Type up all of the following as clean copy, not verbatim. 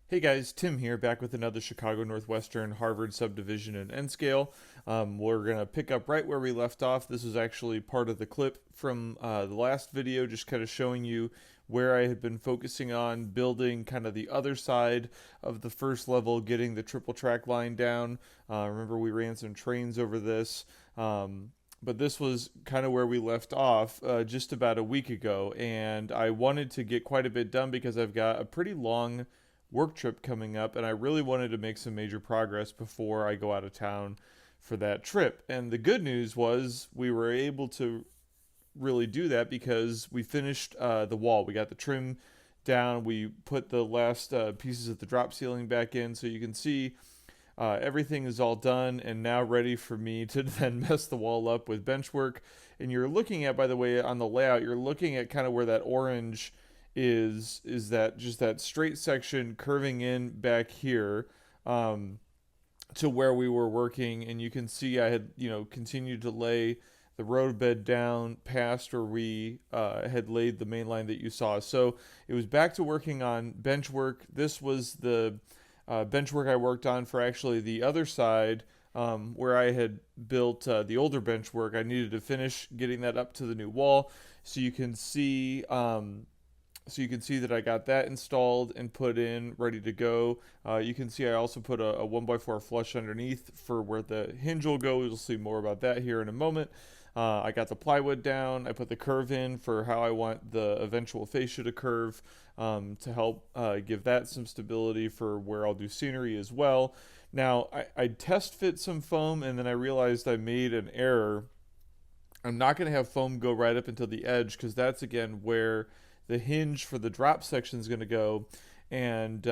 Hey guys, Tim here, back with another Chicago Northwestern Harvard Subdivision and N scale. We're going to pick up right where we left off. This is actually part of the clip from the last video, just kind of showing you where I had been focusing on building kind of the other side of the first level, getting the triple track line down. Remember, we ran some trains over this. But this was kind of where we left off just about a week ago, and I wanted to get quite a bit done because I've got a pretty long work trip coming up, and I really wanted to make some major progress before I go out of town for that trip. And the good news was we were able to really do that because we finished the wall. We got the trim down. We put the last pieces of the drop ceiling back in, so you can see everything is all done and now ready for me to then mess the wall up with Benchwork. And you're looking at, by the way, on the layout, you're looking at kind of where that orange is that just that straight section curving in back here, to where we were working. And you can see I had continued to lay the roadbed down past where we had laid the main line that you saw. So it was back to working on bench work. This was the bench work I worked on for actually the other side, where I had built the older bench work. I needed to finish getting that up to the new wall. So you can see that I got that installed and put in, ready to go. You can see I also put a 1x4 flush underneath for where the hinge will go. You'll see more about that here in a moment. I got the plywood down. I put the curve in for how I want the eventual fascia to curve, to help give that some stability for where I'll do scenery as well. Now, I test fit some foam, and then I realized I made an error. I'm not going to have foam go right up until the edge, because that's, again, where the hinge for the drop section is going to go. And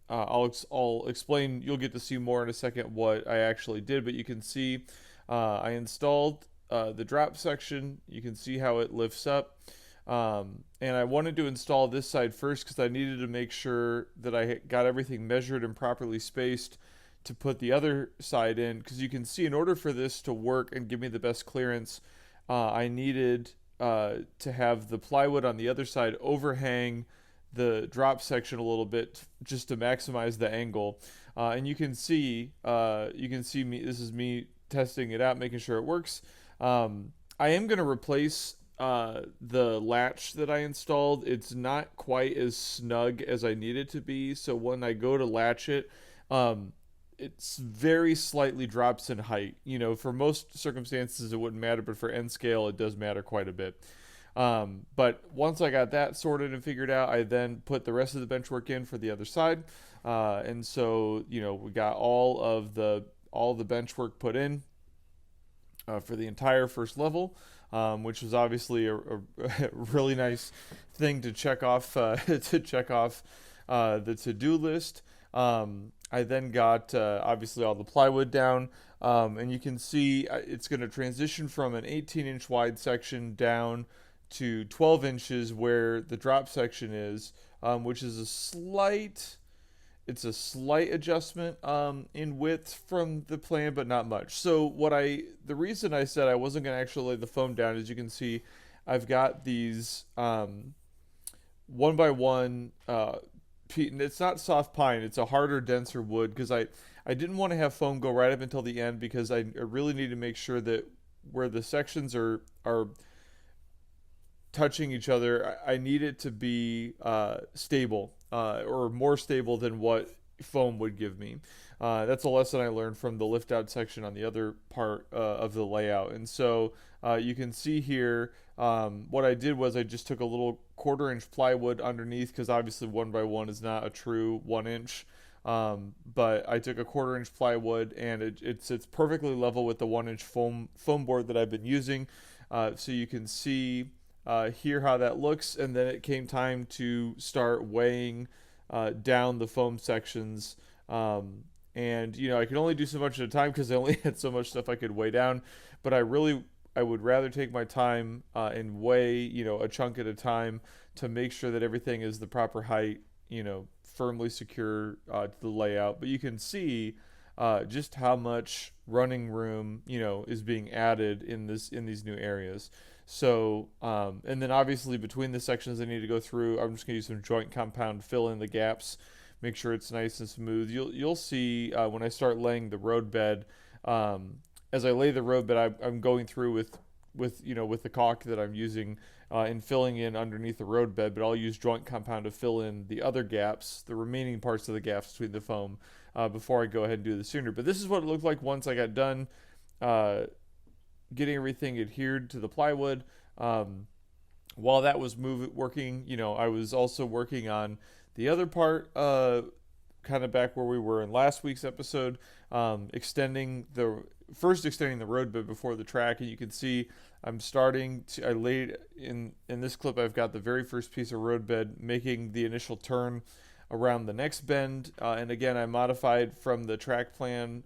I'll explain. You'll get to see more in a second what I actually did, but you can see I installed the drop section. You can see how it lifts up. And I wanted to install this side first because I needed to make sure that I got everything measured and properly spaced to put the other side in. Because you can see, in order for this to work and give me the best clearance, I needed to have the plywood on the other side overhang the drop section a little bit, just to maximize the angle. And you can see me. This is me testing it out, making sure it works. I am going to replace the latch that I installed. It's not quite as snug as I need it to be, so when I go to latch it, it's very slightly drops in height. For most circumstances it wouldn't matter, but for N scale it does matter quite a bit. But once I got that sorted and figured out, I then put the rest of the bench work in for the other side. And so we got all the bench work put in for the entire first level, which was obviously a really nice thing to check off the to-do list. I then got obviously all the plywood down, and you can see it's going to transition from an 18-inch wide section down to 12 inches where the drop section is, which is a slight adjustment in width from the plan, but not much. So the reason I said I wasn't going to actually lay the foam down is, you can see I've got these one by one. It's not soft pine; it's a harder, denser wood, because I didn't want to have foam go right up until the end, because I really need to make sure that where the sections are touching each other, I need it to be stable, or more stable than what foam would give me. That's a lesson I learned from the lift out section on the other part of the layout. And so you can see here, what I did was I just took a little 1/4 inch plywood underneath, because obviously 1x1 is not a true 1 inch. But I took a 1/4 inch plywood, and it sits perfectly level with the 1 inch foam board that I've been using. So you can see here how that looks. And then it came time to start weighing down the foam sections. And I could only do so much at a time, because I only had so much stuff I could weigh down. But I would rather take my time and weigh a chunk at a time, to make sure that everything is the proper height, firmly secure to the layout. But you can see just how much running room is being added in these new areas. So, and then obviously between the sections I need to go through, I'm just going to use some joint compound to fill in the gaps make sure it's nice and smooth. You'll see when I start laying the roadbed. As I lay the roadbed, I'm going through with the caulk that I'm using and filling in underneath the roadbed, but I'll use joint compound to fill in the other gaps, the remaining parts of the gaps between the foam before I go ahead and do the cinder. But this is what it looked like once I got done getting everything adhered to the plywood. While that was working, I was also working on the other part, kind of back where we were in last week's episode, extending the roadbed before the track. And you can see I laid in this clip, I've got the very first piece of roadbed making the initial turn around the next bend. And again, I modified from the track plan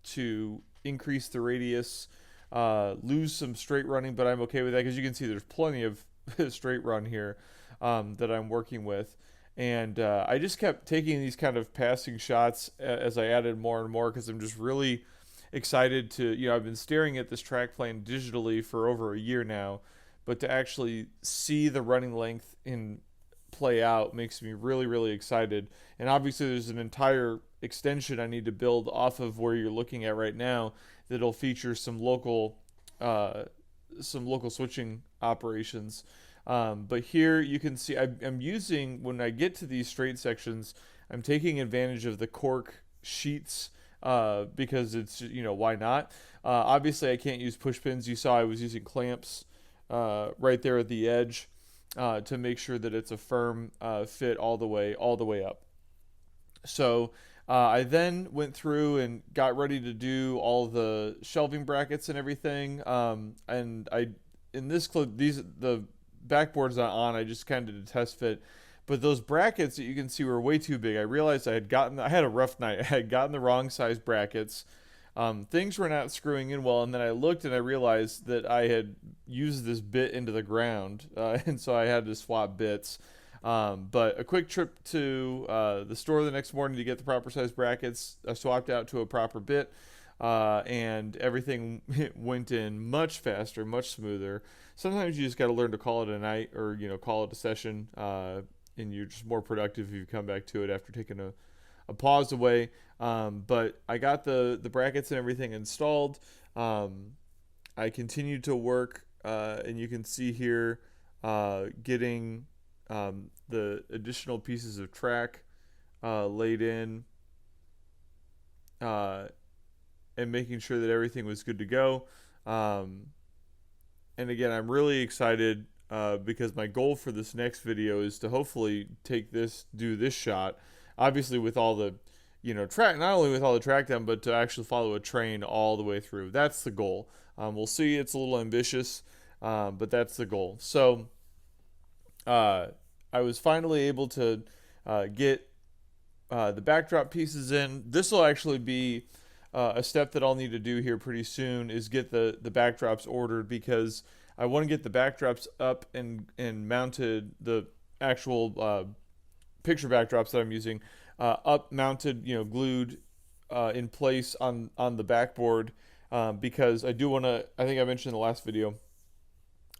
to increase the radius, lose some straight running, but I'm okay with that because you can see there's plenty of straight run here that I'm working with. And I just kept taking these kind of passing shots as I added more and more because I'm just really excited to, I've been staring at this track plan digitally for over a year now, but to actually see the running length in play out makes me really, really excited. And obviously there's an entire extension I need to build off of where you're looking at right now that'll feature some local switching operations. But here you can see I'm using, when I get to these straight sections, I'm taking advantage of the cork sheets because it's, why not? Obviously I can't use push pins. You saw I was using clamps right there at the edge to make sure that it's a firm fit all the way up. So I then went through and got ready to do all the shelving brackets and everything. And in this clip, the backboard's not on. I just kind of did a test fit. But those brackets that you can see were way too big. I realized I had a rough night. I had gotten the wrong size brackets. Things were not screwing in well. And then I looked and I realized that I had used this bit into the ground. And so I had to swap bits. But a quick trip to the store the next morning to get the proper size brackets. I swapped out to a proper bit. And everything went in much faster, much smoother. Sometimes you just got to learn to call it a night or, call it a session. And you're just more productive if you come back to it after taking a pause away. But I got the brackets and everything installed. I continued to work, and you can see here getting the additional pieces of track laid in and making sure that everything was good to go. And again, I'm really excited because my goal for this next video is to hopefully do this shot, obviously with all the, track, not only with all the track down, but to actually follow a train all the way through. That's the goal. We'll see. It's a little ambitious, but that's the goal. So I was finally able to get the backdrop pieces in. This will actually be a step that I'll need to do here pretty soon, is get the backdrops ordered, because I want to get the backdrops up and mounted, the actual picture backdrops that I'm using up, mounted, glued in place on the backboard, because I do want to, I think I mentioned in the last video,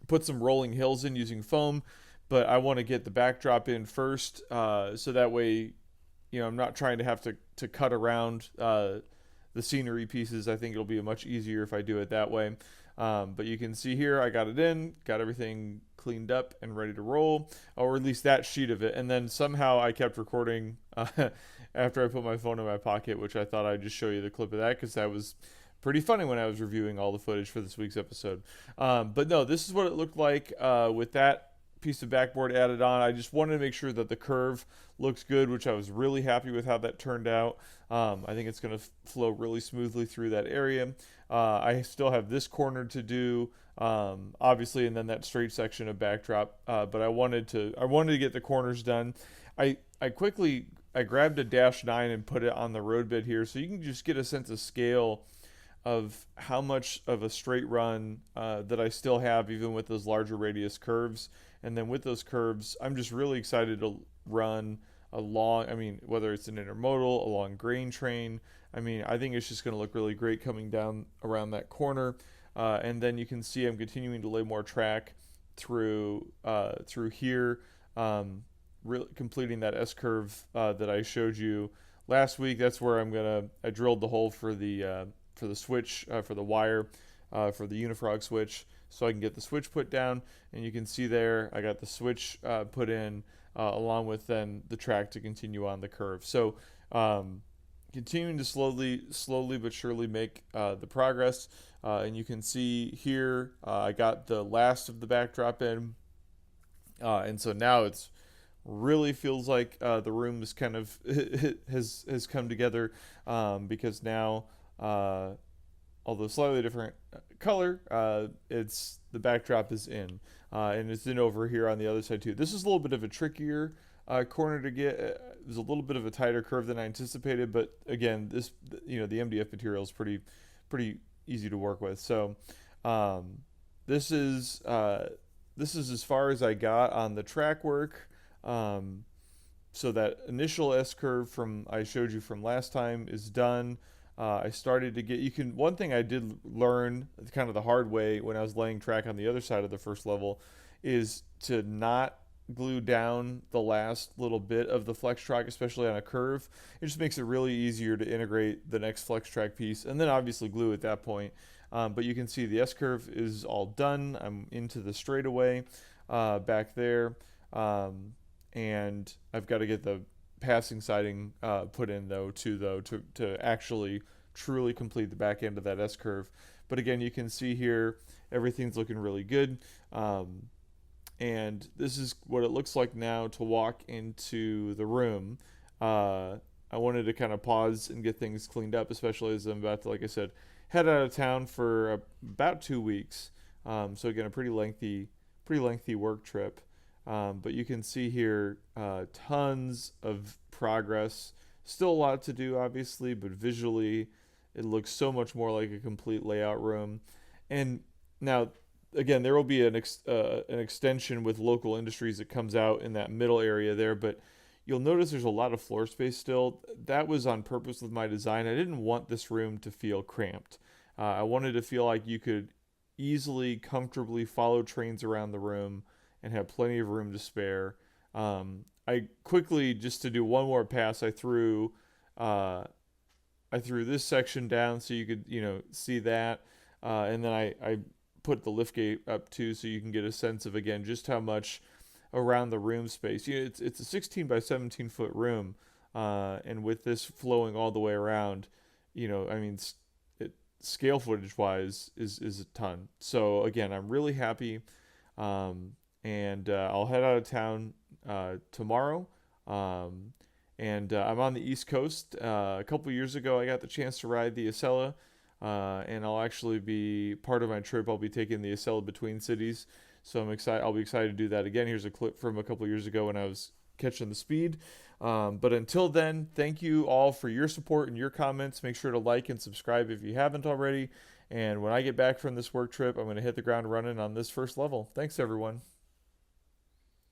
put some rolling hills in using foam, but I want to get the backdrop in first, so that way, I'm not trying to have to cut around the scenery pieces. I think it'll be much easier if I do it that way. But you can see here, I got it in, got everything cleaned up and ready to roll, or at least that sheet of it. And then somehow I kept recording after I put my phone in my pocket, which I thought I'd just show you the clip of that, because that was pretty funny when I was reviewing all the footage for this week's episode. But no, this is what it looked like with that piece of backboard added on. I just wanted to make sure that the curve looks good, which I was really happy with how that turned out. I think it's going to flow really smoothly through that area. I still have this corner to do, obviously, and then that straight section of backdrop. But I wanted to get the corners done. I grabbed a -9 and put it on the roadbed here, so you can just get a sense of scale of how much of a straight run that I still have, even with those larger radius curves. And then with those curves, I'm just really excited to run whether it's an intermodal, a long grain train. I think it's just going to look really great coming down around that corner. And then you can see I'm continuing to lay more track through here. completing that S-curve that I showed you last week. That's where I drilled the hole for the switch, for the wire, for the unifrog switch, so I can get the switch put down. And you can see there I got the switch put in, along with then the track to continue on the curve. So continuing to slowly but surely make the progress. And you can see here I got the last of the backdrop in, and so now it's really feels like the room is kind of has come together, because now, although slightly different color, it's the backdrop is in, and it's in over here on the other side too. This is a little bit of a trickier corner to get. There's a little bit of a tighter curve than I anticipated, but again, this, the MDF material is pretty easy to work with. So this is as far as I got on the track work. So that initial S-curve from I showed you from last time is done. I started to get, one thing I did learn kind of the hard way when I was laying track on the other side of the first level is to not glue down the last little bit of the flex track, especially on a curve. It just makes it really easier to integrate the next flex track piece, and then obviously glue at that point. But you can see the S-curve is all done. I'm into the straightaway back there, and I've got to get the passing siding put in though to actually truly complete the back end of that S-curve. But again, you can see here everything's looking really good. And this is what it looks like now to walk into the room. I wanted to kind of pause and get things cleaned up, especially as I'm about to, like I said, head out of town for about 2 weeks. So again, a pretty lengthy work trip. But you can see here tons of progress. Still a lot to do, obviously, but visually it looks so much more like a complete layout room. And now, again, there will be an extension with local industries that comes out in that middle area there, but you'll notice there's a lot of floor space still. That was on purpose with my design. I didn't want this room to feel cramped. I wanted to feel like you could easily, comfortably follow trains around the room and have plenty of room to spare. I quickly, just to do one more pass, I threw this section down so you could see that, and then I put the lift gate up too, so you can get a sense of, again, just how much around the room space. It's a 16 by 17 foot room, and with this flowing all the way around, scale footage wise is a ton. So again, I'm really happy, and I'll head out of town tomorrow. And I'm on the East Coast. A couple years ago, I got the chance to ride the Acela. And I'll actually be part of my trip. I'll be taking the Acela between cities, so I'm excited. I'll be excited to do that again. Here's a clip from a couple years ago when I was catching the speed. But until then, thank you all for your support and your comments. Make sure to like and subscribe if you haven't already. And when I get back from this work trip, I'm going to hit the ground running on this first level. Thanks, everyone.